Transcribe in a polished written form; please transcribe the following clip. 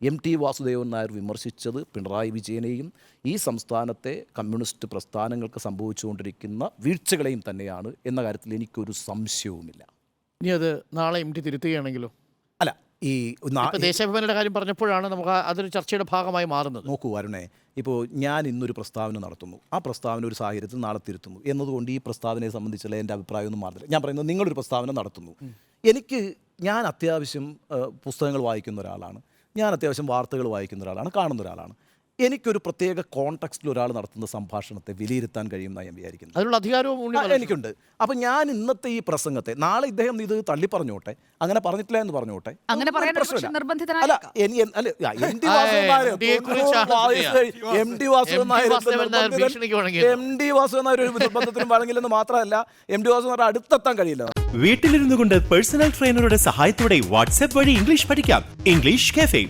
MT Vasudevan Nair വിമർശിച്ചത് Pinarayi വിജയനെയും ഈ സംസ്ഥാനത്തെ communist പ്രസ്ഥാനങ്ങൾക്ക് സംഭവിച്ചുകൊണ്ടിരിക്കുന്ന വീഴ്ചകളെയും തന്നെയാണ് എന്ന കാര്യത്തിൽ എനിക്കൊരു സംശയവുമില്ല. ഇനി അത് നാളെ MT തിരുത്തുകയാണെങ്കിലോ? അല്ല, ഈ ദേശാഭിമാനിയുടെ കാര്യം പറഞ്ഞപ്പോഴാണ് നമുക്ക് അതൊരു ചർച്ചയുടെ ഭാഗമായി മാറുന്നത്. നോക്കൂ വരുണേ, ഇപ്പോൾ ഞാൻ ഇന്നൊരു പ്രസ്താവന നടത്തുന്നു, ആ പ്രസ്താവന ഒരു സാഹചര്യത്തിൽ നാളെ തിരുത്തുന്നു എന്നതുകൊണ്ട് ഈ പ്രസ്താവനയെ സംബന്ധിച്ചുള്ള എൻ്റെ അഭിപ്രായമൊന്നും മാറില്ല. ഞാൻ പറയുന്നത്, നിങ്ങളൊരു പ്രസ്താവന നടത്തുന്നു, ഞാൻ അത്യാവശ്യം പുസ്തകങ്ങൾ വായിക്കുന്ന ഒരാളാണ്, ഞാൻ അത്യാവശ്യം വാർത്തകൾ വായിക്കുന്ന ഒരാളാണ്, കാണുന്ന ഒരാളാണ്. എനിക്കൊരു പ്രത്യേക കോൺടെക്സ്റ്റിൽ ഒരാൾ നടത്തുന്ന സംഭാഷണത്തെ വിലയിരുത്താൻ കഴിയുമെന്നാണ് ഞാൻ വിചാരിക്കുന്നത്. അതിനുള്ള അധികാരവും എനിക്കുണ്ട്. അപ്പം ഞാൻ ഇന്നത്തെ ഈ പ്രസംഗത്തെ നാളെ ഇദ്ദേഹം ഇത് തള്ളി പറഞ്ഞോട്ടെ, അങ്ങനെ പറഞ്ഞിട്ടില്ല എന്ന് പറഞ്ഞോട്ടെ, അങ്ങനെ MD വാസുദേവൻ നായർ ഒരു നിർബന്ധത്തിനും വഴങ്ങില്ലെന്ന് മാത്രമല്ല, MD വാസുദേവൻ നായർ അടുത്തെത്താൻ കഴിയില്ല. വീട്ടിലിരുന്നു കൊണ്ട് പേഴ്സണൽ ട്രെയിനറുടെ സഹായത്തോടെ വാട്സ്ആപ്പ് വഴി ഇംഗ്ലീഷ് പഠിക്കാം. English cafe.